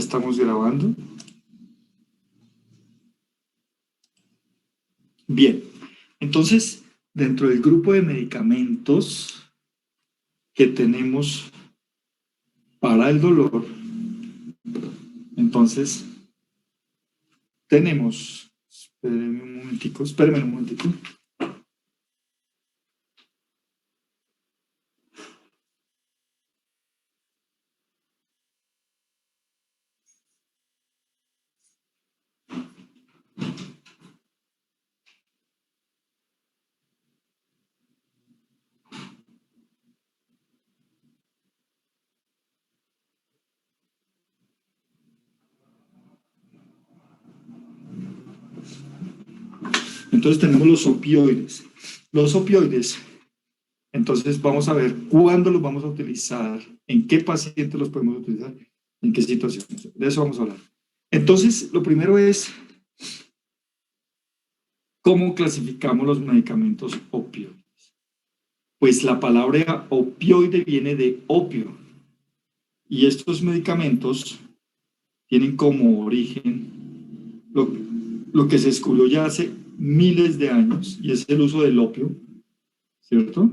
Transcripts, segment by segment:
estamos grabando. Bien, entonces, dentro del grupo de medicamentos que tenemos para el dolor, entonces, tenemos, espérenme un momentico. Entonces tenemos los opioides. Los opioides, entonces vamos a ver cuándo los vamos a utilizar, en qué pacientes los podemos utilizar, en qué situaciones. De eso vamos a hablar. Entonces, lo primero es cómo clasificamos los medicamentos opioides. Pues la palabra opioide viene de opio. Y estos medicamentos tienen como origen lo que se descubrió ya hace miles de años, y es el uso del opio, ¿cierto?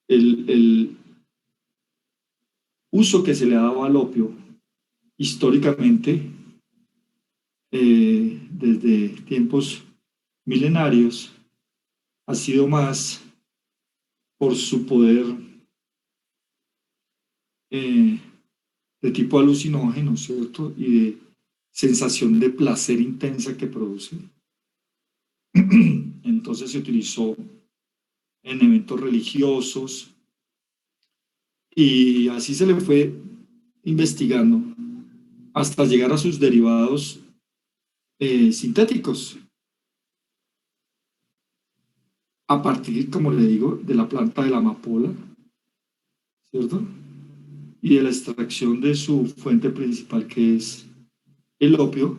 El uso que se le ha dado al opio históricamente, desde tiempos milenarios, ha sido más por su poder de tipo alucinógeno, ¿cierto? Y de sensación de placer intensa que produce. Entonces se utilizó en eventos religiosos y así se le fue investigando hasta llegar a sus derivados sintéticos, a partir, como le digo, de la planta de la amapola, ¿cierto? Y de la extracción de su fuente principal, que es el opio.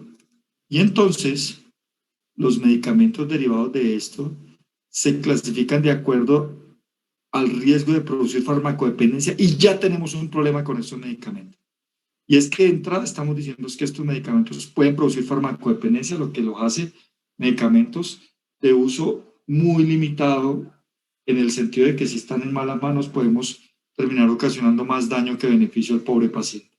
Y entonces los medicamentos derivados de esto se clasifican de acuerdo al riesgo de producir farmacodependencia, y ya tenemos un problema con estos medicamentos. Y es que de entrada estamos diciendo que estos medicamentos pueden producir farmacodependencia, lo que los hace medicamentos de uso muy limitado, en el sentido de que si están en malas manos podemos terminar ocasionando más daño que beneficio al pobre paciente.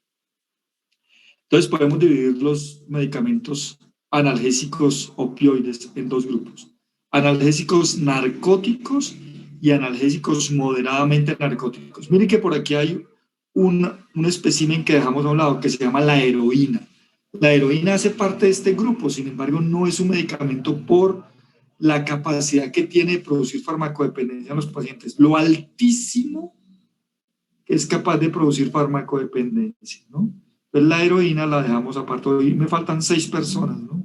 Entonces podemos dividir los medicamentos analgésicos opioides en dos grupos: analgésicos narcóticos y analgésicos moderadamente narcóticos. Miren que por aquí hay un espécimen que dejamos a un lado, que se llama la heroína. La heroína hace parte de este grupo, sin embargo no es un medicamento por la capacidad que tiene de producir farmacodependencia en los pacientes, lo altísimo que es capaz de producir farmacodependencia, ¿no? Entonces la heroína la dejamos aparte. Hoy me faltan 6 personas, ¿no?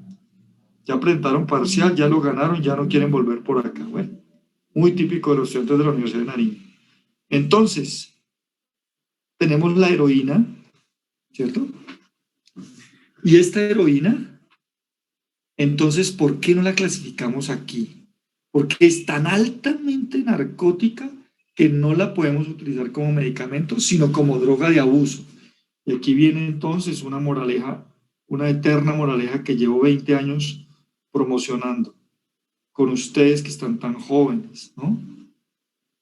Ya presentaron parcial, ya lo ganaron, ya no quieren volver por acá. Bueno, muy típico de los estudiantes de la Universidad de Nariño. Entonces, tenemos la heroína, ¿cierto? Y esta heroína, entonces, ¿por qué no la clasificamos aquí? Porque es tan altamente narcótica que no la podemos utilizar como medicamento, sino como droga de abuso. Y aquí viene entonces una moraleja, una eterna moraleja que llevo 20 años promocionando con ustedes que están tan jóvenes, ¿no?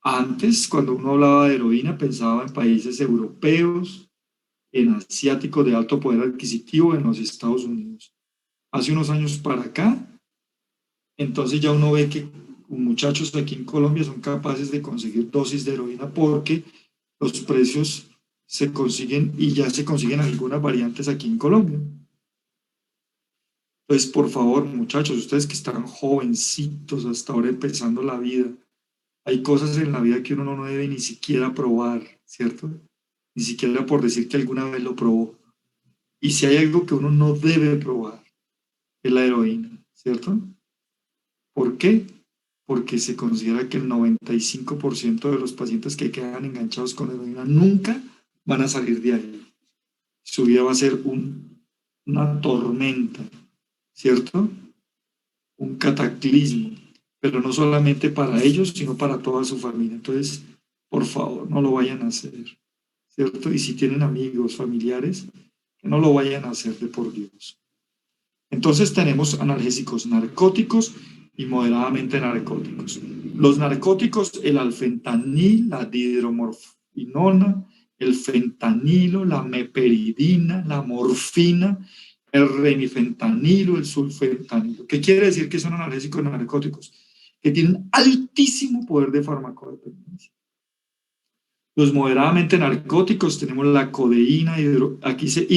Antes, cuando uno hablaba de heroína, pensaba en países europeos, en asiáticos de alto poder adquisitivo, en los Estados Unidos. Hace unos años para acá, entonces ya uno ve que muchachos aquí en Colombia son capaces de conseguir dosis de heroína porque los precios se consiguen, y ya se consiguen algunas variantes aquí en Colombia. Entonces, por favor, muchachos, ustedes que están jovencitos, hasta ahora empezando la vida, hay cosas en la vida que uno no debe ni siquiera probar, ¿cierto? Ni siquiera por decir que alguna vez lo probó. Y si hay algo que uno no debe probar, es la heroína, ¿cierto? ¿Por qué? Porque se considera que el 95% de los pacientes que quedan enganchados con heroína nunca van a salir de ahí. Su vida va a ser una tormenta, ¿cierto? Un cataclismo, pero no solamente para ellos, sino para toda su familia. Entonces, por favor, no lo vayan a hacer, ¿cierto? Y si tienen amigos, familiares que no lo vayan a hacer de por Dios. Entonces tenemos analgésicos narcóticos y moderadamente narcóticos. Los narcóticos, el alfentanil, la dihidromorfinona, el fentanilo, la meperidina, la morfina, el remifentanilo, el sulfentanilo. ¿Qué quiere decir que son analgésicos narcóticos? Que tienen altísimo poder de farmacodependencia. Los moderadamente narcóticos tenemos la codeína, aquí dice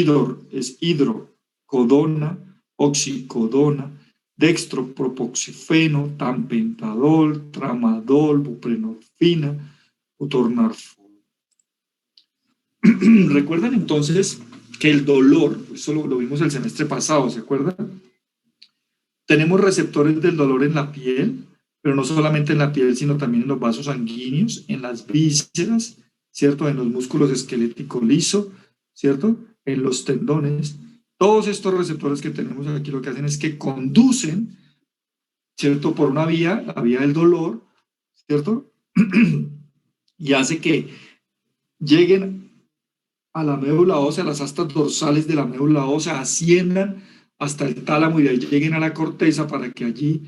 es hidrocodona, oxicodona, dextropropoxifeno, tampentadol, tramadol, buprenorfina, butornarfol. Recuerdan entonces que el dolor, eso lo vimos el semestre pasado, ¿se acuerdan? Tenemos receptores del dolor en la piel, pero no solamente en la piel, sino también en los vasos sanguíneos, en las vísceras, ¿cierto? En los músculos esqueléticos lisos, ¿cierto? En los tendones. Todos estos receptores que tenemos aquí lo que hacen es que conducen, ¿cierto? Por una vía, la vía del dolor, ¿cierto? Y hace que lleguen a la médula ósea, las astas dorsales de la médula ósea, asciendan hasta el tálamo y de ahí lleguen a la corteza para que allí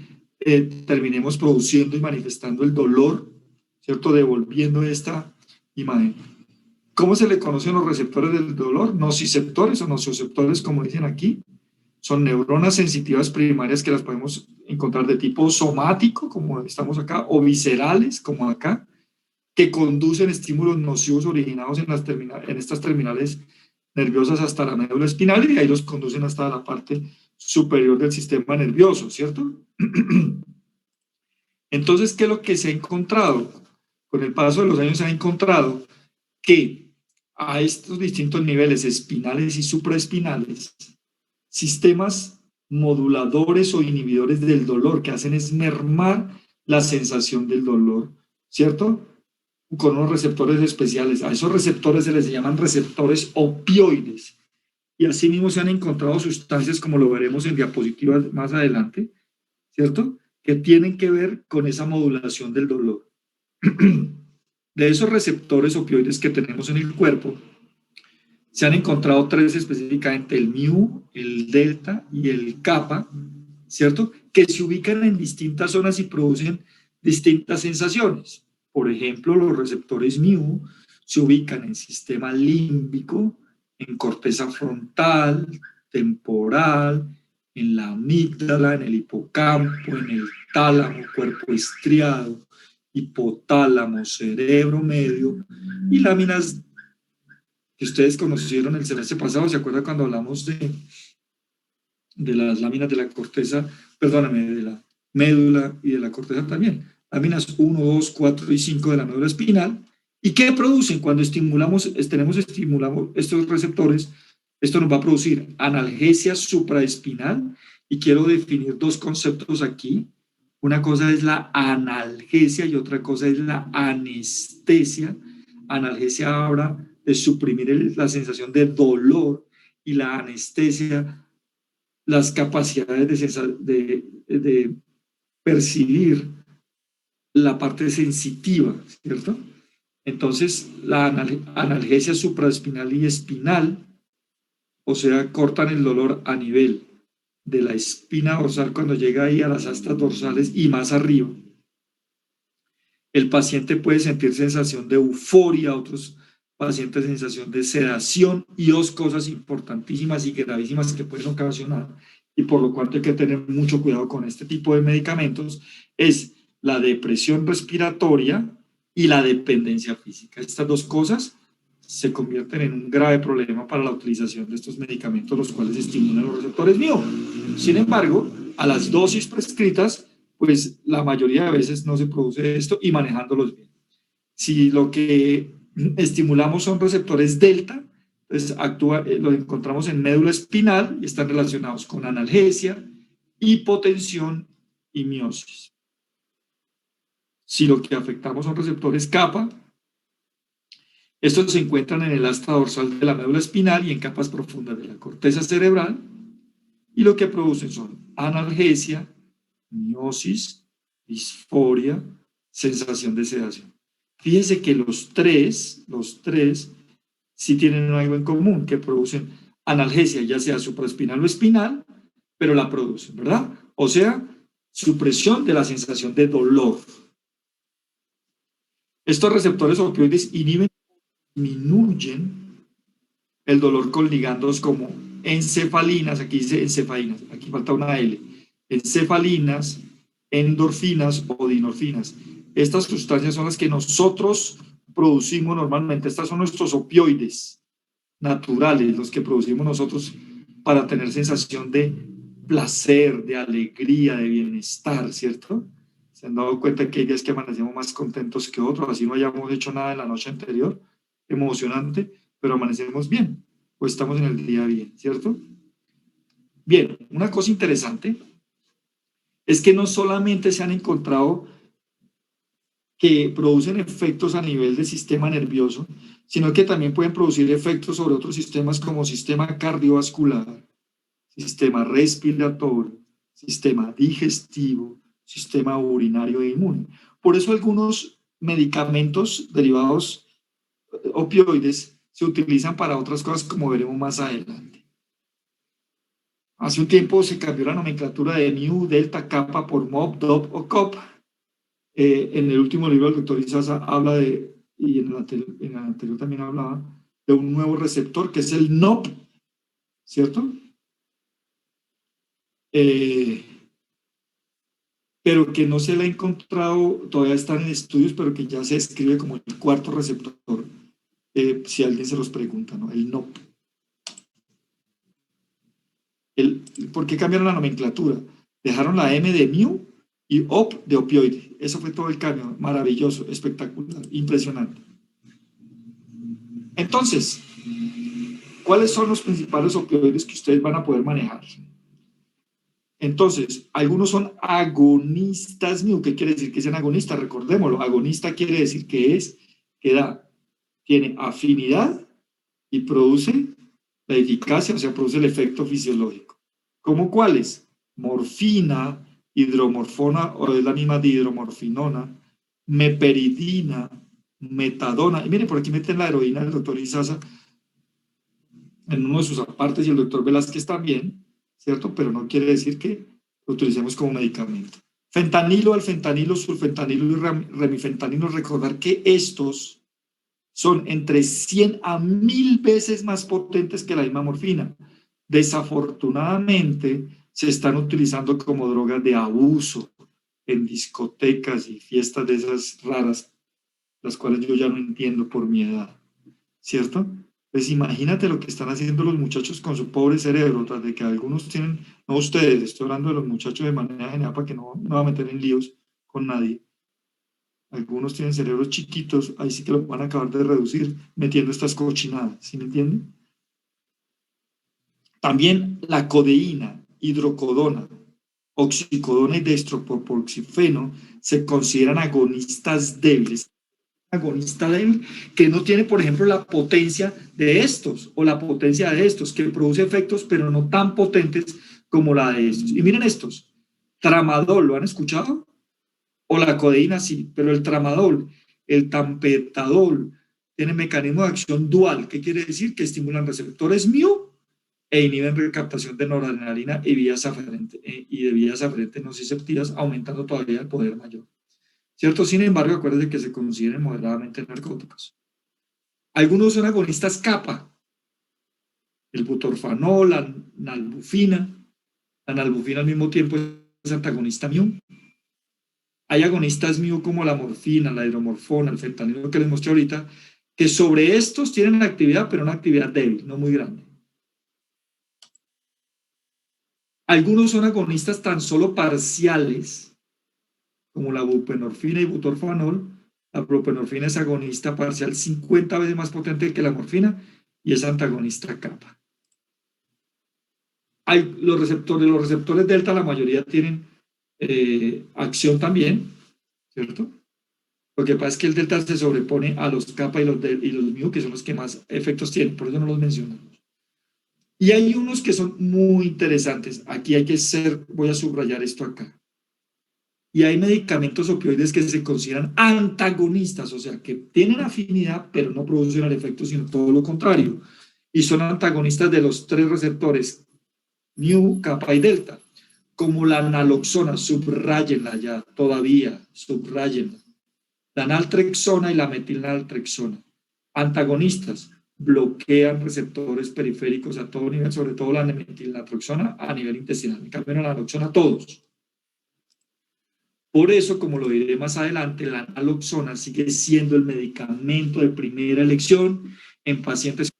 terminemos produciendo y manifestando el dolor, ¿cierto? Devolviendo esta imagen. ¿Cómo se le conocen los receptores del dolor? Nociceptores o nocioceptores, como dicen aquí. Son neuronas sensitivas primarias que las podemos encontrar de tipo somático, como estamos acá, o viscerales, como acá, que conducen estímulos nocivos originados en estas terminales nerviosas hasta la médula espinal y ahí los conducen hasta la parte superior del sistema nervioso, ¿cierto? Entonces, ¿qué es lo que se ha encontrado? Con el paso de los años se ha encontrado que a estos distintos niveles espinales y supraespinales, sistemas moduladores o inhibidores del dolor que hacen es mermar la sensación del dolor, ¿cierto? Con unos receptores especiales. A esos receptores se les llaman receptores opioides. Y asimismo se han encontrado sustancias, como lo veremos en diapositivas más adelante, ¿cierto? Que tienen que ver con esa modulación del dolor. De esos receptores opioides que tenemos en el cuerpo, se han encontrado tres específicamente, el mu, el delta y el kappa, ¿cierto? Que se ubican en distintas zonas y producen distintas sensaciones. Por ejemplo, los receptores mu se ubican en sistema límbico, en corteza frontal, temporal, en la amígdala, en el hipocampo, en el tálamo, cuerpo estriado, hipotálamo, cerebro medio y láminas que ustedes conocieron el semestre pasado. ¿Se acuerdan cuando hablamos de las láminas de la corteza, perdóname, de la médula y de la corteza también? Láminas 1, 2, 4 y 5 de la médula espinal. ¿Y qué producen cuando estimulamos estos receptores? Esto nos va a producir analgesia supraespinal y quiero definir dos conceptos aquí. Una cosa es la analgesia y otra cosa es la anestesia. Analgesia habla de suprimir la sensación de dolor y la anestesia, las capacidades de percibir la parte sensitiva, ¿cierto? Entonces, la analgesia supraespinal y espinal, o sea, cortan el dolor a nivel de la espina dorsal cuando llega ahí a las astas dorsales y más arriba. El paciente puede sentir sensación de euforia, otros pacientes sensación de sedación y dos cosas importantísimas y gravísimas que pueden ocasionar, y por lo cual hay que tener mucho cuidado con este tipo de medicamentos, es la depresión respiratoria y la dependencia física. Estas dos cosas se convierten en un grave problema para la utilización de estos medicamentos, los cuales estimulan los receptores MIO. Sin embargo, a las dosis prescritas, pues la mayoría de veces no se produce esto y manejándolos bien. Si lo que estimulamos son receptores delta, pues los encontramos en médula espinal y están relacionados con analgesia, hipotensión y miosis. Si lo que afectamos son receptores kappa, estos se encuentran en el asta dorsal de la médula espinal y en capas profundas de la corteza cerebral, y lo que producen son analgesia, miosis, disforia, sensación de sedación. Fíjense que los tres sí tienen algo en común, que producen analgesia, ya sea supraespinal o espinal, pero la producen, ¿verdad? O sea, supresión de la sensación de dolor. Estos receptores opioides inhiben, disminuyen el dolor con ligandos como encefalinas, aquí dice encefalinas, aquí falta una L, encefalinas, endorfinas o dinorfinas. Estas sustancias son las que nosotros producimos normalmente. Estas son nuestros opioides naturales, los que producimos nosotros para tener sensación de placer, de alegría, de bienestar, ¿cierto? Se han dado cuenta que hay días que amanecemos más contentos que otros, así no hayamos hecho nada en la noche anterior, emocionante, pero amanecemos bien, o estamos en el día bien, ¿cierto? Bien, una cosa interesante es que no solamente se han encontrado que producen efectos a nivel del sistema nervioso, sino que también pueden producir efectos sobre otros sistemas como sistema cardiovascular, sistema respiratorio, sistema digestivo, sistema urinario e inmune. Por eso algunos medicamentos derivados opioides se utilizan para otras cosas como veremos más adelante. Hace un tiempo se cambió la nomenclatura de mu, delta, kappa por MOP, DOP o COP. En el último libro el doctor Izaza habla de, y en el anterior también hablaba, de un nuevo receptor que es el NOP, ¿cierto? Pero que no se le ha encontrado, todavía están en estudios, pero que ya se describe como el cuarto receptor, si alguien se los pregunta, ¿no? El NOP. ¿Por qué cambiaron la nomenclatura? Dejaron la M de mu y OP de opioide. Eso fue todo el cambio. Maravilloso, espectacular, impresionante. Entonces, ¿cuáles son los principales opioides que ustedes van a poder manejar? Entonces, algunos son agonistas mu. ¿Qué quiere decir que sean agonistas? Recordémoslo. Agonista quiere decir que tiene afinidad y produce la eficacia, o sea, produce el efecto fisiológico. ¿Cómo cuáles? Morfina, hidromorfona, o es la misma de hidromorfinona, meperidina, metadona. Y miren, por aquí meten la heroína del doctor Izaza en uno de sus apartes y el doctor Velázquez también, ¿cierto? Pero no quiere decir que lo utilicemos como medicamento. Fentanilo, alfentanilo, sulfentanilo y remifentanilo, recordar que estos son entre 100 a 1000 veces más potentes que la misma morfina. Desafortunadamente, se están utilizando como drogas de abuso en discotecas y fiestas de esas raras, las cuales yo ya no entiendo por mi edad, ¿cierto? Pues imagínate lo que están haciendo los muchachos con su pobre cerebro, tras de que algunos tienen, no ustedes, estoy hablando de los muchachos de manera general para que no me va a meter en líos con nadie. Algunos tienen cerebros chiquitos, ahí sí que lo van a acabar de reducir metiendo estas cochinadas, ¿sí me entienden? También la codeína, hidrocodona, oxicodona y destropropoxifeno se consideran agonistas débiles. Agonista débil que no tiene, por ejemplo, la potencia de estos o la potencia de estos, que produce efectos, pero no tan potentes como la de estos. Y miren estos, tramadol, ¿lo han escuchado? O la codeína sí, pero el tramadol, el tampetadol, tiene mecanismo de acción dual. ¿Qué quiere decir? Que estimulan receptores mu e inhiben recaptación de noradrenalina y de vías aferentes nociceptivas, aumentando todavía el poder mayor. ¿Cierto? Sin embargo, acuérdense que se consideren moderadamente narcóticos. Algunos son agonistas kappa, el butorfanol, la nalbufina. La nalbufina al mismo tiempo es antagonista mu. Hay agonistas mu como la morfina, la hidromorfona, el fentanilo que les mostré ahorita, que sobre estos tienen actividad, pero una actividad débil, no muy grande. Algunos son agonistas tan solo parciales, como la buprenorfina y butorfanol. La buprenorfina es agonista parcial 50 veces más potente que la morfina y es antagonista kappa. Hay los receptores delta, la mayoría tienen acción también, ¿cierto? Lo que pasa es que el delta se sobrepone a los kappa y los mu, que son los que más efectos tienen, por eso no los mencionamos. Y hay unos que son muy interesantes. Aquí voy a subrayar esto acá. Y hay medicamentos opioides que se consideran antagonistas, o sea, que tienen afinidad, pero no producen el efecto, sino todo lo contrario. y son antagonistas de los tres receptores mu, kappa y delta, como la naloxona, subrayenla ya, todavía, subrayenla, la naltrexona y la metilnaltrexona, antagonistas, bloquean receptores periféricos a todo nivel, sobre todo la metilnaltrexona a nivel intestinal, en cambio la naloxona todos. Por eso, como lo diré más adelante, la naloxona sigue siendo el medicamento de primera elección en pacientes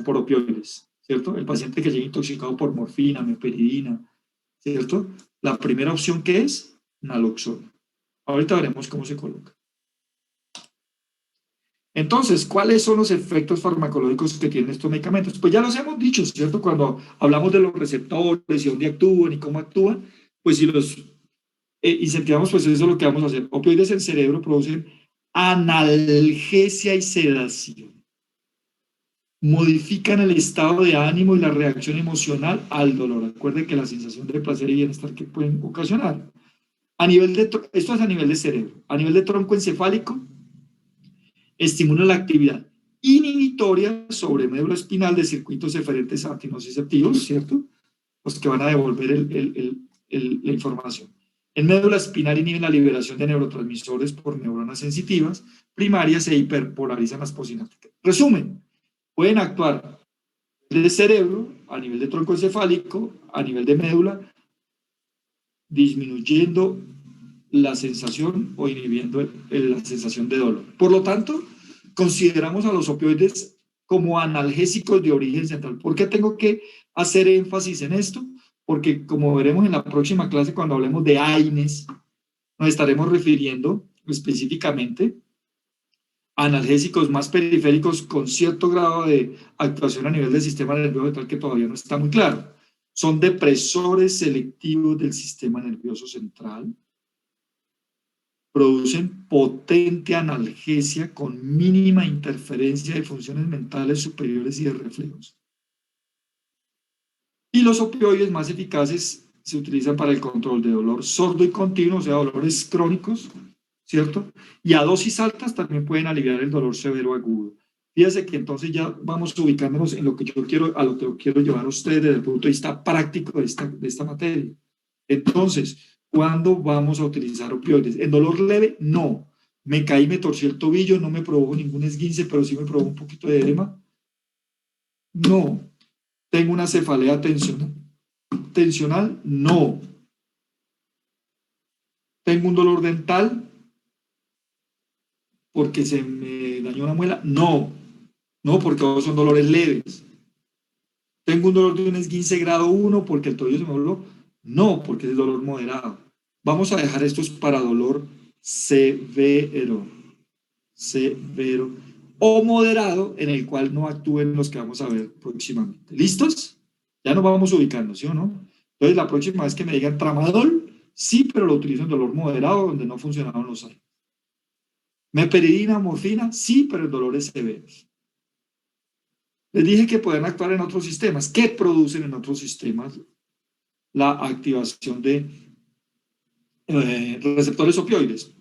por opioides, ¿cierto? El paciente que llega intoxicado por morfina, meperidina, ¿cierto? La primera opción que es naloxona. Ahorita veremos cómo se coloca. Entonces, ¿cuáles son los efectos farmacológicos que tienen estos medicamentos? Pues ya los hemos dicho, ¿cierto? Cuando hablamos de los receptores y dónde actúan y cómo actúan, pues si los incentivamos, pues eso es lo que vamos a hacer. Opioides en cerebro producen analgesia y sedación. Modifican el estado de ánimo y la reacción emocional al dolor. Recuerden que la sensación de placer y bienestar que pueden ocasionar. A nivel de, esto es a nivel de cerebro. A nivel de tronco encefálico, estimula la actividad inhibitoria sobre médula espinal de circuitos eferentes antinociceptivos, ¿cierto? Los que van a devolver la información. En médula espinal inhiben la liberación de neurotransmisores por neuronas sensitivas primarias e hiperpolarizan las posinápticas. Resumen, pueden actuar de cerebro, a nivel de tronco encefálico, a nivel de médula, disminuyendo la sensación o inhibiendo la sensación de dolor. Por lo tanto, consideramos a los opioides como analgésicos de origen central. ¿Por qué tengo que hacer énfasis en esto? Porque como veremos en la próxima clase, cuando hablemos de AINES, nos estaremos refiriendo específicamente a analgésicos más periféricos con cierto grado de actuación a nivel del sistema nervioso central que todavía no está muy claro. Son depresores selectivos del sistema nervioso central, producen potente analgesia con mínima interferencia de funciones mentales superiores y de reflejos. Y los opioides más eficaces se utilizan para el control de dolor sordo y continuo, o sea, dolores crónicos, ¿cierto? Y a dosis altas también pueden aliviar el dolor severo agudo. Fíjense que entonces ya vamos ubicándonos en lo que yo quiero, a lo que quiero llevar a ustedes desde el punto de vista práctico de esta materia. Entonces, ¿cuándo vamos a utilizar opioides? ¿En dolor leve? No. Me caí, me torcí el tobillo, no me produjo ningún esguince, pero sí me produjo un poquito de edema. No. ¿Tengo una cefalea tensional? No. ¿Tengo un dolor dental porque se me dañó una muela? No. No, porque todos son dolores leves. ¿Tengo un dolor de un esguince grado 1 porque el tobillo se me dobló? No, porque es dolor moderado. Vamos a dejar estos para dolor severo o moderado, en el cual no actúen los que vamos a ver próximamente. ¿Listos? Ya nos vamos ubicando, ¿sí o no? Entonces, la próxima vez que me digan tramadol, sí, pero lo utilizo en dolor moderado, donde no funcionaron los años. Meperidina, morfina, sí, pero en dolores severos. Les dije que pueden actuar en otros sistemas. ¿Qué producen en otros sistemas? La activación de receptores opioides.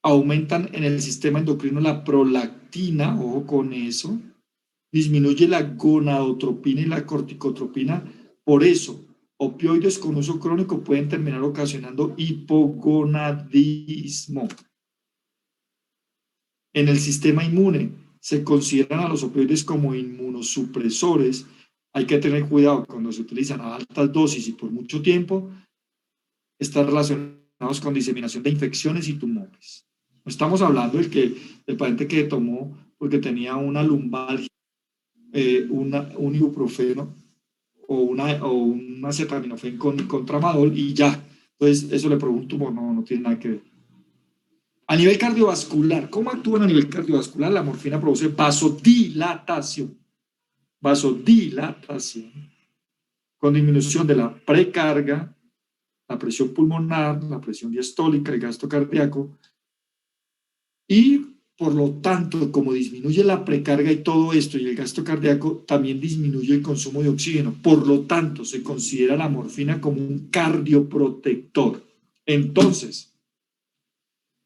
Aumentan en el sistema endocrino la prolactina, ojo con eso, disminuye la gonadotropina y la corticotropina. Por eso, opioides con uso crónico pueden terminar ocasionando hipogonadismo. En el sistema inmune se consideran a los opioides como inmunosupresores. Hay que tener cuidado cuando se utilizan a altas dosis y por mucho tiempo, están relacionados con diseminación de infecciones y tumores. No estamos hablando del paciente que tomó porque tenía una lumbalgia, un ibuprofeno o un acetaminofén con tramadol y ya. Entonces, eso le produjo un tumor, no tiene nada que ver. A nivel cardiovascular, ¿cómo actúan a nivel cardiovascular? La morfina produce vasodilatación. Vasodilatación. Con disminución de la precarga, la presión pulmonar, la presión diastólica, el gasto cardíaco. Y por lo tanto, como disminuye la precarga y todo esto y el gasto cardíaco, también disminuye el consumo de oxígeno. Por lo tanto, se considera la morfina como un cardioprotector. Entonces,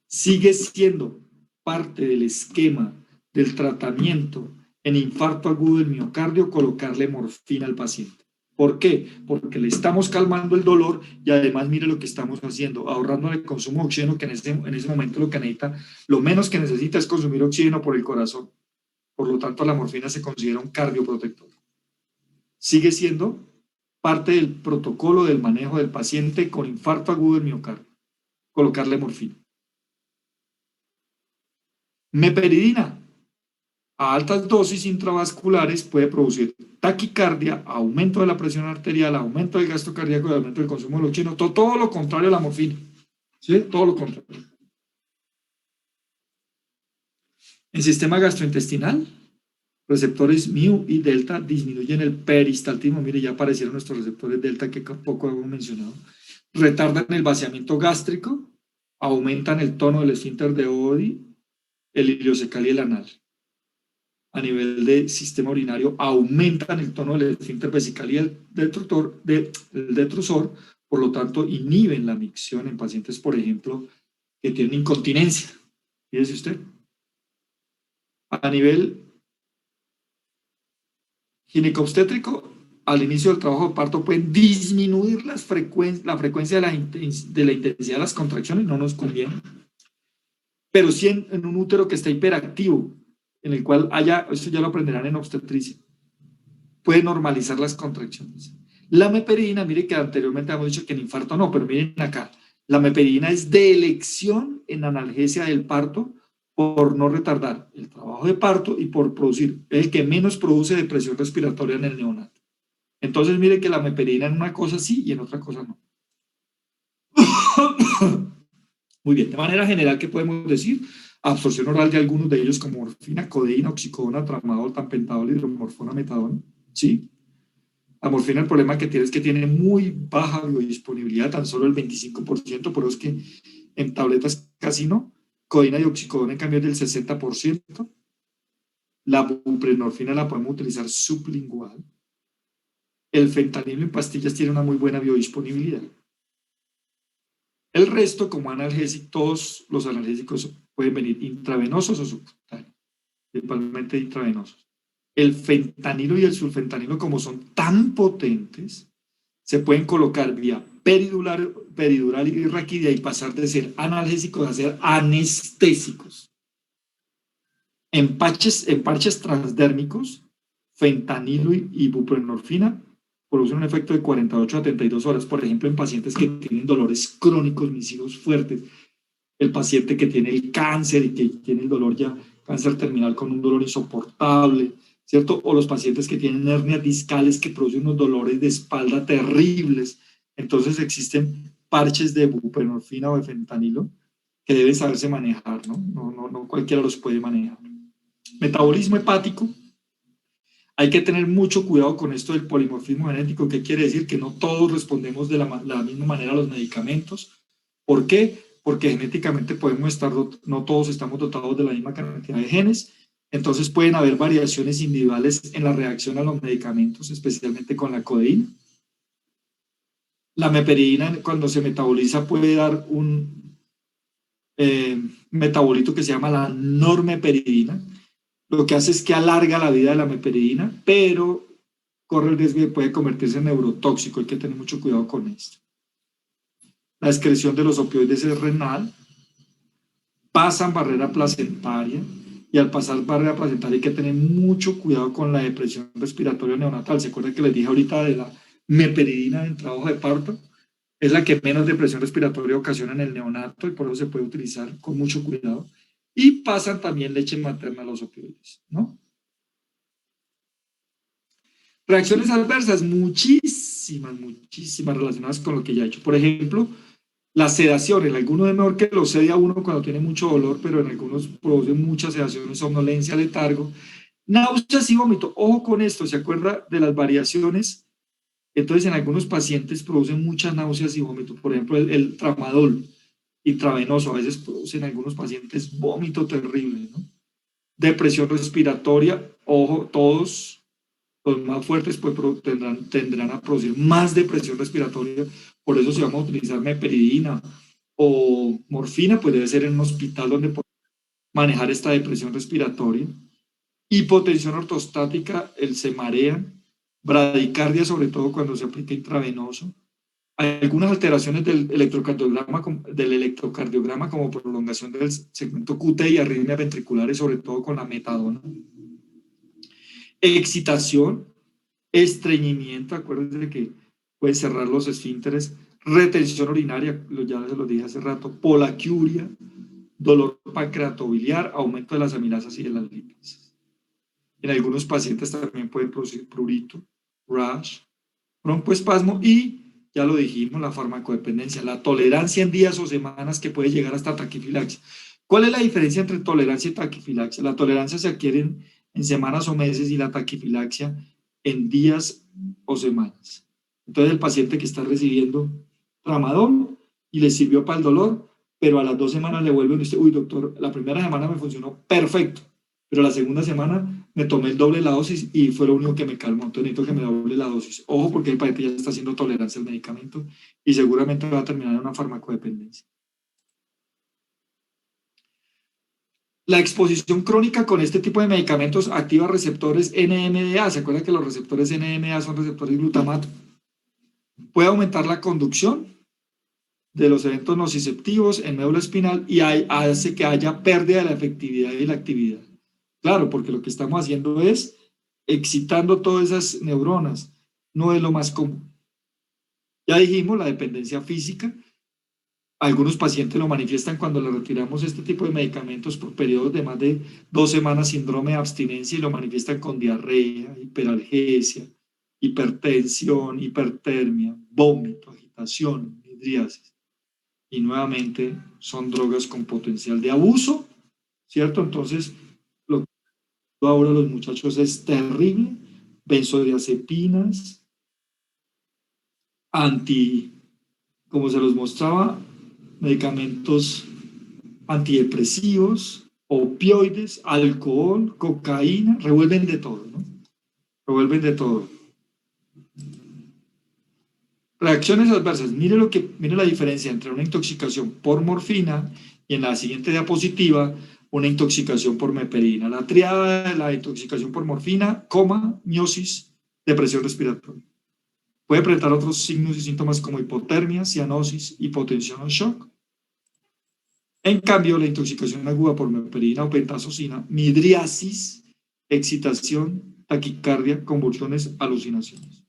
sigue siendo parte del esquema del tratamiento en infarto agudo del miocardio, colocarle morfina al paciente. ¿Por qué? Porque le estamos calmando el dolor y además mire lo que estamos haciendo, ahorrando el consumo de oxígeno, que en ese momento lo que necesita, lo menos que necesita es consumir oxígeno por el corazón. Por lo tanto, la morfina se considera un cardioprotector. Sigue siendo parte del protocolo del manejo del paciente con infarto agudo del miocardio, colocarle morfina. Meperidina, a altas dosis intravasculares puede producir taquicardia, aumento de la presión arterial, aumento del gasto cardíaco y aumento del consumo de oxígeno, todo lo contrario a la morfina. ¿Sí? Todo lo contrario. En sistema gastrointestinal, receptores mu y delta disminuyen el peristaltismo. Mire, ya aparecieron nuestros receptores delta que poco hemos mencionado. Retardan el vaciamiento gástrico, aumentan el tono del esfínter de Oddi, el iliocecal y el anal. A nivel de sistema urinario, aumentan el tono del esfínter vesical y el detrusor, por lo tanto, inhiben la micción en pacientes, por ejemplo, que tienen incontinencia. Fíjese usted. A nivel ginecobstétrico, al inicio del trabajo de parto pueden disminuir la frecuencia de la intensidad de las contracciones, no nos conviene. Pero sí en un útero que está hiperactivo, en el cual haya, eso ya lo aprenderán en obstetricia, puede normalizar las contracciones. La meperidina, mire que anteriormente hemos dicho que en infarto no, pero miren acá, la meperidina es de elección en analgesia del parto por no retardar el trabajo de parto y por producir, es el que menos produce depresión respiratoria en el neonato. Entonces mire que la meperidina en una cosa sí y en otra cosa no. Muy bien, de manera general, ¿qué podemos decir? Absorción oral de algunos de ellos como morfina, codeína, oxicodona, tramadol, tampentadol, hidromorfona, metadona, ¿sí? La morfina, el problema que tiene es que tiene muy baja biodisponibilidad, tan solo el 25%, por eso es que en tabletas casi no. Codeína y oxicodona, en cambio, es del 60%. La buprenorfina la podemos utilizar sublingual. El fentanilo en pastillas tiene una muy buena biodisponibilidad. El resto, como analgésico, todos los analgésicos pueden venir intravenosos o subcutáneos, principalmente intravenosos. El fentanilo y el sulfentanilo, como son tan potentes, se pueden colocar vía peridural y raquídea y pasar de ser analgésicos a ser anestésicos. En parches transdérmicos, fentanilo y buprenorfina producen un efecto de 48 a 32 horas, por ejemplo, en pacientes que tienen dolores crónicos, misivos fuertes, el paciente que tiene el cáncer y que tiene el dolor ya, cáncer terminal con un dolor insoportable, ¿cierto? O los pacientes que tienen hernias discales que producen unos dolores de espalda terribles. Entonces existen parches de buprenorfina o de fentanilo que deben saberse manejar, ¿no? No cualquiera los puede manejar. Metabolismo hepático. Hay que tener mucho cuidado con esto del polimorfismo genético, que quiere decir que no todos respondemos de la misma manera a los medicamentos. ¿Por qué? Porque genéticamente podemos estar, no todos estamos dotados de la misma cantidad de genes, entonces pueden haber variaciones individuales en la reacción a los medicamentos, especialmente con la codeína. La meperidina, cuando se metaboliza, puede dar un metabolito que se llama la normeperidina. Lo que hace es que alarga la vida de la meperidina, pero corre el riesgo de puede convertirse en neurotóxico. Hay que tener mucho cuidado con esto. La excreción de los opioides es renal, pasan barrera placentaria, y al pasar barrera placentaria hay que tener mucho cuidado con la depresión respiratoria neonatal. ¿Se acuerdan que les dije ahorita de la meperidina en trabajo de parto? Es la que menos depresión respiratoria ocasiona en el neonato y por eso se puede utilizar con mucho cuidado. Y pasan también leche materna a los opioides, ¿no? Reacciones adversas, muchísimas relacionadas con lo que ya he hecho. Por ejemplo, la sedación, en algunos es mejor que lo sede a uno cuando tiene mucho dolor, pero en algunos produce mucha sedación, somnolencia, letargo, náuseas y vómito. Ojo con esto, ¿se acuerda de las variaciones? Entonces, en algunos pacientes producen muchas náuseas y vómito. Por ejemplo, el tramadol intravenoso a veces produce en algunos pacientes vómito terrible, ¿no? Depresión respiratoria, ojo, todos los más fuertes pues, tendrán a producir más depresión respiratoria. Por eso si vamos a utilizar meperidina o morfina, pues debe ser en un hospital donde podamos manejar esta depresión respiratoria. hipotensión ortostática, se marean, bradicardia, sobre todo cuando se aplica intravenoso, algunas alteraciones del electrocardiograma como prolongación del segmento QT y arritmias ventriculares, sobre todo con la metadona, excitación, estreñimiento, acuérdense que pueden cerrar los esfínteres, retención urinaria, ya se lo dije hace rato, polaquiuria, dolor pancreatobiliar, aumento de las amilasas y de las lipasas. En algunos pacientes también pueden producir prurito, rash, broncoespasmo y, ya lo dijimos, la farmacodependencia, la tolerancia en días o semanas que puede llegar hasta taquifilaxia. ¿Cuál es la diferencia entre tolerancia y taquifilaxia? La tolerancia se adquiere en semanas o meses y la taquifilaxia en días o semanas. Entonces el paciente que está recibiendo tramadol y le sirvió para el dolor, pero a las 2 semanas le vuelven y dice, uy doctor, la primera semana me funcionó perfecto, pero la segunda semana me tomé el doble de la dosis y fue lo único que me calmó, entonces necesito que me doble la dosis. Ojo, porque el paciente ya está haciendo tolerancia al medicamento y seguramente va a terminar en una farmacodependencia. La exposición crónica con este tipo de medicamentos activa receptores NMDA. ¿Se acuerdan que los receptores NMDA son receptores glutamato? Puede aumentar la conducción de los eventos nociceptivos en médula espinal y hace que haya pérdida de la efectividad y la actividad. Claro, porque lo que estamos haciendo es excitando todas esas neuronas. No es lo más común. Ya dijimos la dependencia física. Algunos pacientes lo manifiestan cuando le retiramos este tipo de medicamentos por periodos de más de 2 semanas, síndrome de abstinencia, y lo manifiestan con diarrea, hiperalgesia, hipertensión, hipertermia, vómito, agitación, midriasis. Y nuevamente son drogas con potencial de abuso, ¿cierto? Entonces, lo que ahora los muchachos es terrible. Benzodiazepinas, como se los mostraba, medicamentos antidepresivos, opioides, alcohol, cocaína, revuelven de todo, ¿no? Revuelven de todo. Reacciones adversas. Mire la diferencia entre una intoxicación por morfina y en la siguiente diapositiva una intoxicación por meperina. La triada de la intoxicación por morfina, coma, miosis, depresión respiratoria. Puede presentar otros signos y síntomas como hipotermia, cianosis, hipotensión o shock. En cambio, la intoxicación aguda por meperina o pentazocina, midriasis, excitación, taquicardia, convulsiones, alucinaciones.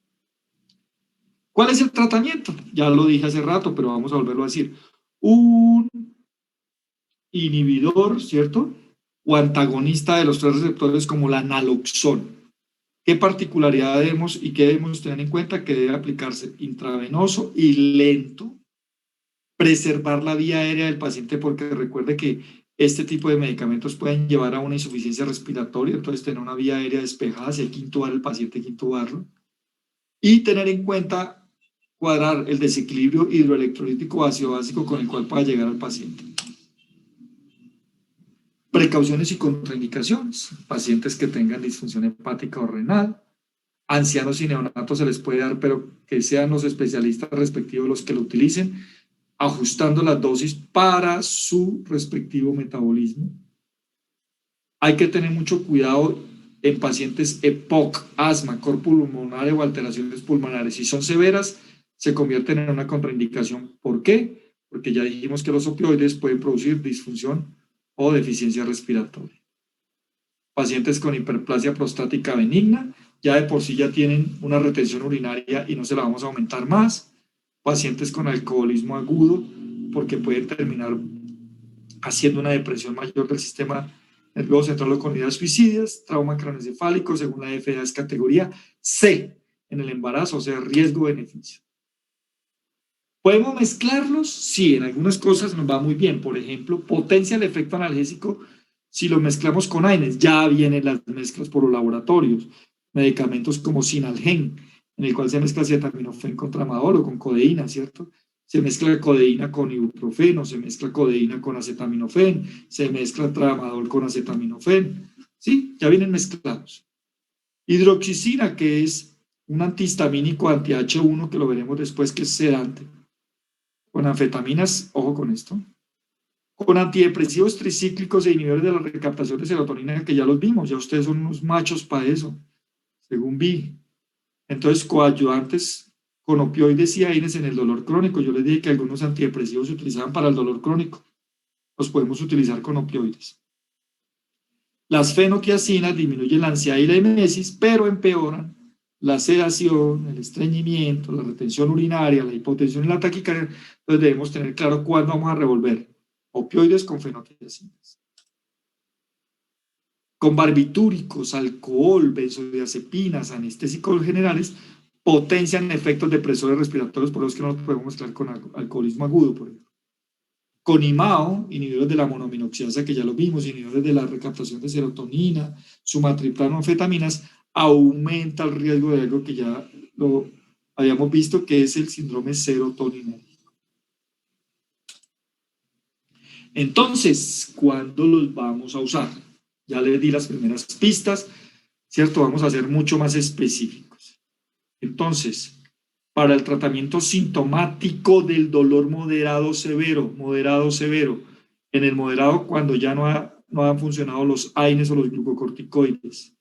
¿Cuál es el tratamiento? Ya lo dije hace rato, pero vamos a volverlo a decir. Un inhibidor, ¿cierto? O antagonista de los 3 receptores como la naloxona. ¿Qué particularidad debemos y qué debemos tener en cuenta? Que debe aplicarse intravenoso y lento, preservar la vía aérea del paciente, porque recuerde que este tipo de medicamentos pueden llevar a una insuficiencia respiratoria, entonces tener una vía aérea despejada, si hay que intubar el paciente, hay que intubarlo, y tener en cuenta cuadrar el desequilibrio hidroelectrolítico ácido básico con el cual pueda llegar al paciente. Precauciones y contraindicaciones. Pacientes que tengan disfunción hepática o renal, ancianos y neonatos se les puede dar, pero que sean los especialistas respectivos los que lo utilicen, ajustando las dosis para su respectivo metabolismo. Hay que tener mucho cuidado en pacientes EPOC, asma, cor pulmonar o alteraciones pulmonares. Si son severas, se convierten en una contraindicación. ¿Por qué? Porque ya dijimos que los opioides pueden producir disfunción o deficiencia respiratoria. Pacientes con hiperplasia prostática benigna, ya de por sí ya tienen una retención urinaria y no se la vamos a aumentar más. Pacientes con alcoholismo agudo, porque pueden terminar haciendo una depresión mayor del sistema nervioso central o con ideas suicidas. Trauma craneoencefálico, según la FDA, es categoría C en el embarazo, o sea, riesgo-beneficio. ¿Podemos mezclarlos? Sí, en algunas cosas nos va muy bien. Por ejemplo, potencia el efecto analgésico si lo mezclamos con AINES. Ya vienen las mezclas por los laboratorios. Medicamentos como Sinalgen, en el cual se mezcla acetaminofén con tramadol o con codeína, ¿cierto? Se mezcla codeína con ibuprofeno, se mezcla codeína con acetaminofén, se mezcla tramadol con acetaminofén. ¿Sí? Ya vienen mezclados. Hidroxicina, que es un antihistamínico anti-H1, que lo veremos después, que es sedante. Con anfetaminas, ojo con esto. con antidepresivos tricíclicos e inhibidores de la recaptación de serotonina, que ya los vimos, ya ustedes son unos machos para eso, según vi. Entonces, coadyuvantes con opioides y AINES en el dolor crónico. Yo les dije que algunos antidepresivos se utilizaban para el dolor crónico. Los podemos utilizar con opioides. Las fenotiacinas disminuyen la ansiedad y la emesis, pero empeoran la sedación, el estreñimiento, la retención urinaria, la hipotensión y la taquicardia. Entonces debemos tener claro cuándo vamos a revolver opioides con fenotiacinas. Con barbitúricos, alcohol, benzodiazepinas, anestésicos generales, potencian efectos depresores respiratorios, por los que no los podemos mezclar con alcoholismo agudo, por ejemplo. Con IMAO, inhibidores de la monominoxiasa, que ya lo vimos, inhibidores de la recaptación de serotonina, sumatriptano, anfetaminas, aumenta el riesgo de algo que ya lo habíamos visto, que es el síndrome serotoninérgico. Entonces, ¿cuándo los vamos a usar? Ya les di las primeras pistas, ¿cierto? Vamos a ser mucho más específicos. Entonces, para el tratamiento sintomático del dolor moderado severo, en el moderado cuando ya no han funcionado los AINES o los glucocorticoides.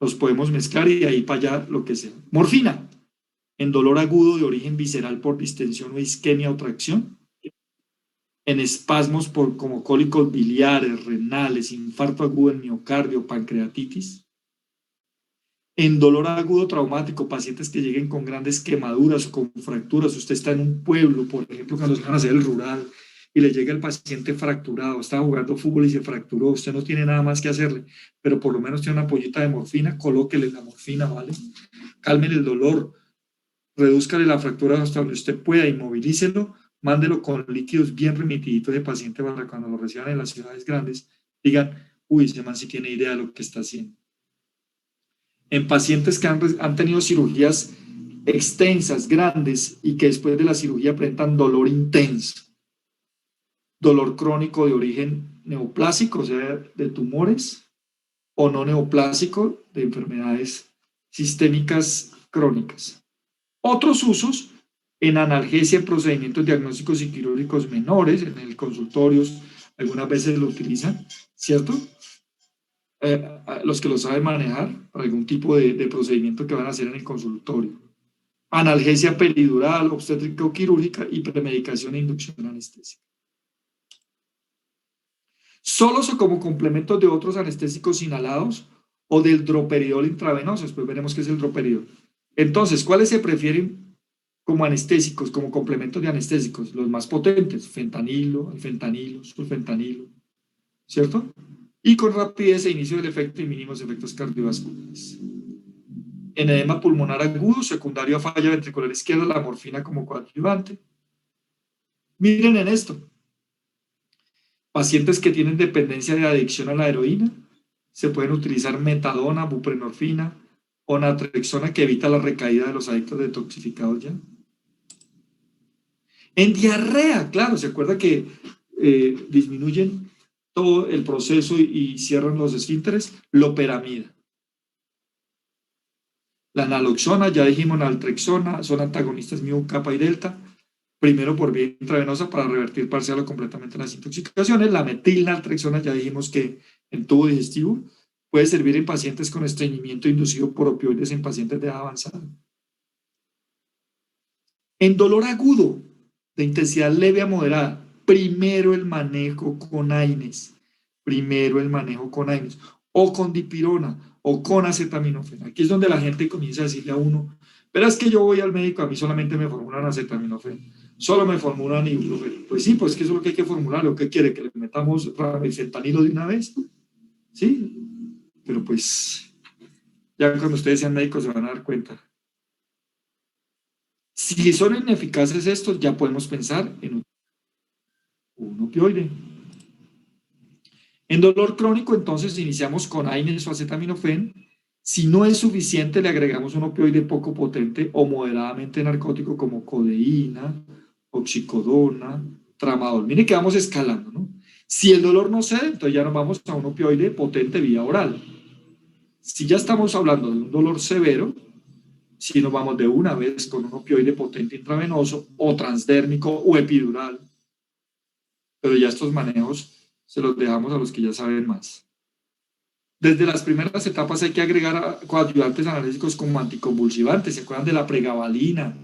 Los podemos mezclar y de ahí para allá lo que sea. Morfina, en dolor agudo de origen visceral por distensión o isquemia o tracción, en espasmos como cólicos biliares, renales, infarto agudo del miocardio, pancreatitis, en dolor agudo traumático, pacientes que lleguen con grandes quemaduras o con fracturas. Usted está en un pueblo, por ejemplo, cuando se van a hacer el rural y le llega el paciente fracturado, estaba jugando fútbol y se fracturó, usted no tiene nada más que hacerle, pero por lo menos tiene una pollita de morfina, colóquele la morfina, ¿vale? Cálmele el dolor, redúzcale la fractura hasta donde usted pueda, inmovilícelo, mándelo con líquidos bien remitiditos de paciente para cuando lo reciban en las ciudades grandes, digan, uy, ese man sí tiene idea de lo que está haciendo. En pacientes que han tenido cirugías extensas, grandes, y que después de la cirugía presentan dolor intenso, dolor crónico de origen neoplásico, o sea, de tumores, o no neoplásico, de enfermedades sistémicas crónicas. Otros usos en analgesia en procedimientos diagnósticos y quirúrgicos menores, en el consultorio, algunas veces lo utilizan, ¿cierto? Los que lo saben manejar para algún tipo de procedimiento que van a hacer en el consultorio. Analgesia peridural, obstétrica o quirúrgica y premedicación e inducción anestésica. Solos o como complementos de otros anestésicos inhalados o del droperidol intravenoso. Después veremos qué es el droperidol. Entonces, ¿cuáles se prefieren como anestésicos, como complementos de anestésicos? Los más potentes, fentanilo, alfentanilo, sulfentanilo, ¿cierto? Y con rapidez e inicio del efecto y mínimos efectos cardiovasculares. En edema pulmonar agudo, secundario a falla ventricular izquierda, la morfina como coadyuvante. Miren en esto. Pacientes que tienen dependencia de adicción a la heroína, se pueden utilizar metadona, buprenorfina o naltrexona, que evita la recaída de los adictos detoxificados ya. En diarrea, claro, se acuerda que disminuyen todo el proceso y cierran los esfínteres, loperamida. La naloxona, ya dijimos, naltrexona, son antagonistas mu, kappa y delta, primero por vía intravenosa para revertir parcial o completamente las intoxicaciones. La metilnaltrexona, ya dijimos que en tubo digestivo, puede servir en pacientes con estreñimiento inducido por opioides en pacientes de edad avanzada. En dolor agudo, de intensidad leve a moderada, primero el manejo con AINES, o con dipirona, o con acetaminofén. Aquí es donde la gente comienza a decirle a uno, pero es que yo voy al médico, a mí solamente me formulan acetaminofén, solo me formulan ibuprofeno. Pues sí, pues que eso es lo que hay que formular, lo que quiere, que le metamos fentanilo de una vez, ¿sí? Pero pues, ya cuando ustedes sean médicos se van a dar cuenta. Si son ineficaces estos, ya podemos pensar en un opioide. En dolor crónico, entonces, iniciamos con AINES o acetaminofén. Si no es suficiente, le agregamos un opioide poco potente o moderadamente narcótico como codeína, oxicodona, tramadol. Mire que vamos escalando, ¿no? Si el dolor no cede, entonces ya nos vamos a un opioide potente vía oral. Si ya estamos hablando de un dolor severo, si nos vamos de una vez con un opioide potente intravenoso o transdérmico o epidural. pero ya estos manejos se los dejamos a los que ya saben más. Desde las primeras etapas hay que agregar coadyuvantes analgésicos como anticonvulsivantes. ¿Se acuerdan de la pregabalina?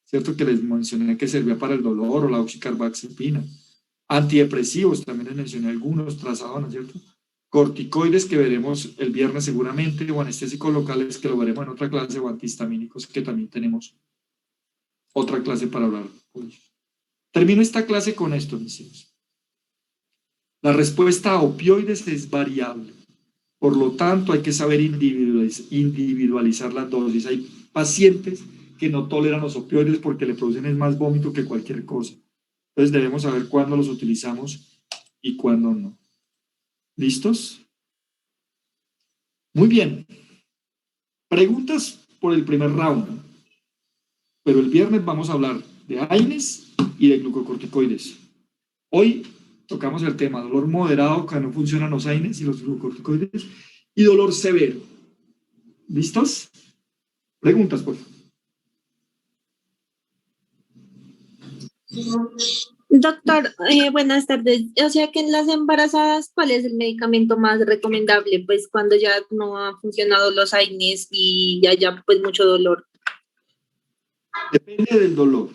¿Cierto? Que les mencioné que servía para el dolor, o la oxcarbazepina. Antidepresivos, también les mencioné algunos, trazadona, ¿cierto? Corticoides, que veremos el viernes seguramente, o anestésicos locales, que lo veremos en otra clase, o antihistamínicos, que también tenemos otra clase para hablar con ellos. Termino esta clase con esto, mis hijos. La respuesta a opioides es variable. Por lo tanto, hay que saber individualizar las dosis. Hay pacientes que no toleran los opioides porque le producen más vómito que cualquier cosa. Entonces debemos saber cuándo los utilizamos y cuándo no. ¿Listos? Muy bien. Preguntas por el primer round. Pero el viernes vamos a hablar de AINES y de glucocorticoides. Hoy tocamos el tema dolor moderado, que no funcionan los AINES y los glucocorticoides, y dolor severo. ¿Listos? Preguntas, por favor. Doctor, buenas tardes. O sea que en las embarazadas, ¿cuál es el medicamento más recomendable? Pues cuando ya no han funcionado los AINES y ya pues mucho dolor. Depende del dolor.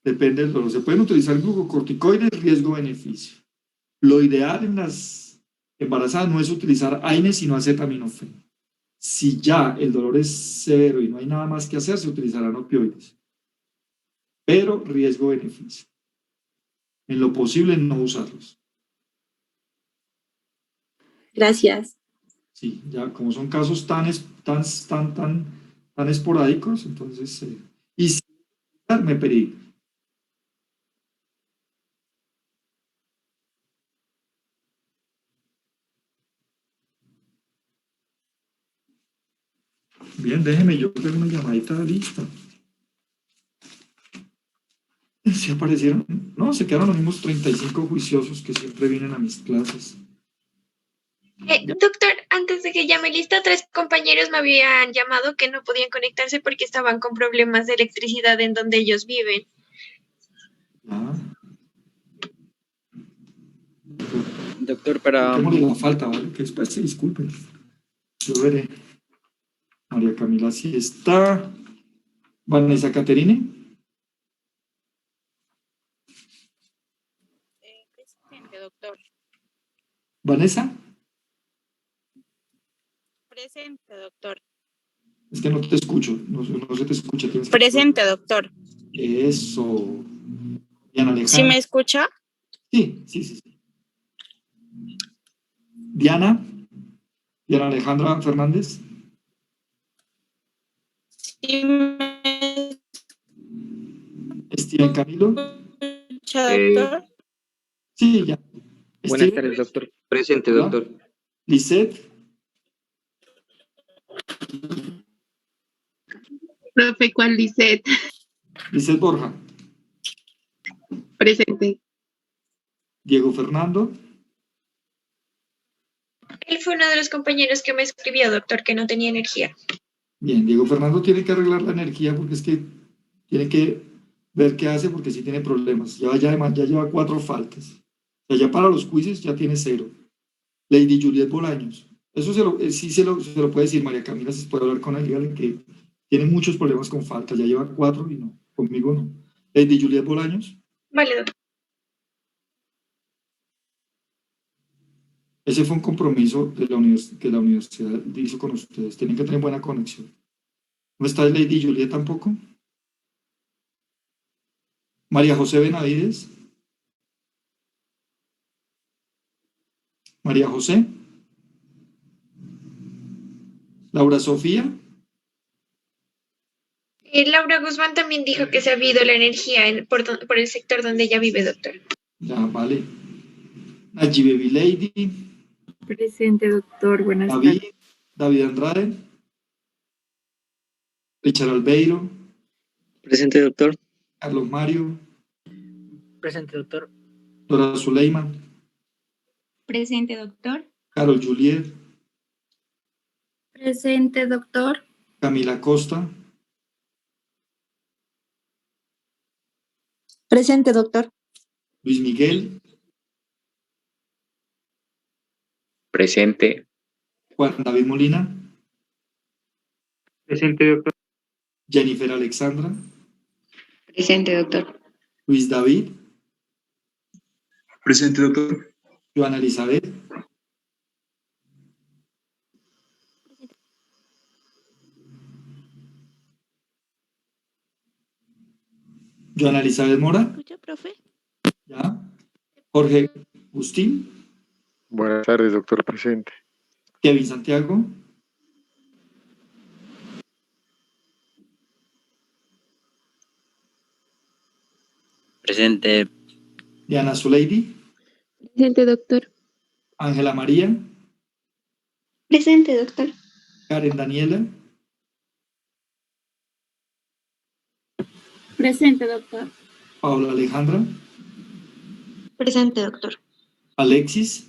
Depende del dolor. Se pueden utilizar glucocorticoides, riesgo-beneficio. Lo ideal en las embarazadas no es utilizar AINES, sino acetaminofén. Si ya el dolor es severo y no hay nada más que hacer, se utilizarán opioides. Pero riesgo-beneficio. En lo posible, no usarlos. Gracias. Sí, ya como son casos tan esporádicos, entonces, y si me pedí. Bien, déjeme, yo tengo una llamadita lista. ¿Se aparecieron? No, se quedaron los mismos 35 juiciosos que siempre vienen a mis clases. Doctor, antes de que llame lista, 3 compañeros me habían llamado que no podían conectarse porque estaban con problemas de electricidad en donde ellos viven. Ah. Doctor, para... Démosle la falta, ¿vale? Que después se disculpen. Yo veré. María Camila sí está. Vanessa Caterine. Presente, doctor. Vanessa. Presente, doctor. Es que no te escucho, no se te escucha. Presente, doctor. Eso. Diana Alejandra. ¿Sí me escucha? Sí. Diana Alejandra Fernández. ¿Sí me Steven Camilo. escucha, doctor? Sí, ya. Buenas Steven. tardes, doctor. Presente, Hola. doctor. Lisette. Profe, ¿cuál Lisette? Lisette Borja. Presente. Diego Fernando. Él fue uno de los compañeros que me escribió, doctor, que no tenía energía. Bien, Diego Fernando tiene que arreglar la energía porque es que tiene que ver qué hace porque sí tiene problemas. Ya lleva 4 faltas. O sea, ya para los quizzes ya tiene 0. Lady Juliet Bolaños. Eso sí se lo puede decir María Camila, si puede hablar con él, dígale que tiene muchos problemas con faltas. Ya lleva 4 y no, conmigo no. Lady Juliet Bolaños. Vale, doctor. Ese fue un compromiso que la universidad hizo con ustedes. Tienen que tener buena conexión. ¿No está Lady Juliet tampoco? María José Benavides. María José. Laura Sofía. Laura Guzmán también dijo que se ha habido la energía por el sector donde ella vive, doctor. Ya, vale. Allí Baby Lady. Presente, doctor. Buenas tardes. David Andrade. Richard Albeiro. Presente, doctor. Carlos Mario. Presente, doctor. Dora Zuleiman. Presente, doctor. Carol Juliet. Presente, doctor. Camila Costa. Presente, doctor. Luis Miguel. Presente. Juan David Molina, Presente, doctor. Jennifer Alexandra, Presente, doctor. Luis David, Presente, doctor. Joana Elizabeth, Joana Elizabeth Mora, ¿Escucha, profe? ya. Jorge Agustín, Buenas tardes, doctor. Presente. Kevin Santiago, Presente. Diana Zuleidi, Presente, doctor. Ángela María, Presente, doctor. Karen Daniela, Presente, doctor. Paola Alejandra, Presente, doctor. Alexis,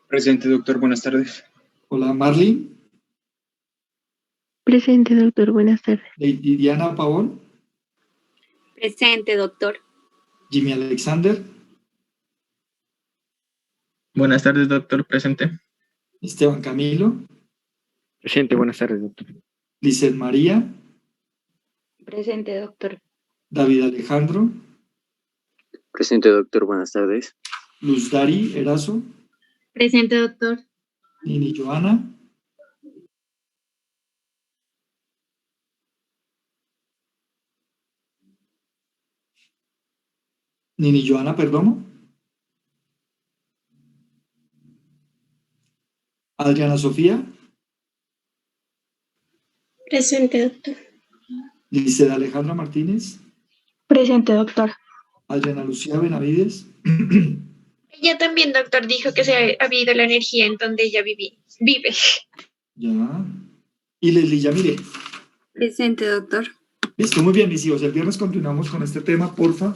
Presente, doctor. Buenas tardes. hola Marlene, Presente, doctor. Buenas tardes. Lady Diana Pavón, Presente, doctor. Jimmy Alexander, Buenas tardes, doctor. Presente. Esteban Camilo, Presente, buenas tardes, doctor. Lizeth María, Presente, doctor. David Alejandro, Presente, doctor. Buenas tardes. Luz Dari Erazo, Presente, doctor. Nini Joana, perdón, Adriana Sofía, Presente, doctor. Lizeth Alejandra Martínez, Presente, doctor. Adriana Lucía Benavides, Ella también, doctor, dijo que se había ido la energía en donde ella vive. ya, y Leslie Yamire. Presente, doctor. Listo, muy bien, mis hijos. El viernes continuamos con este tema, porfa.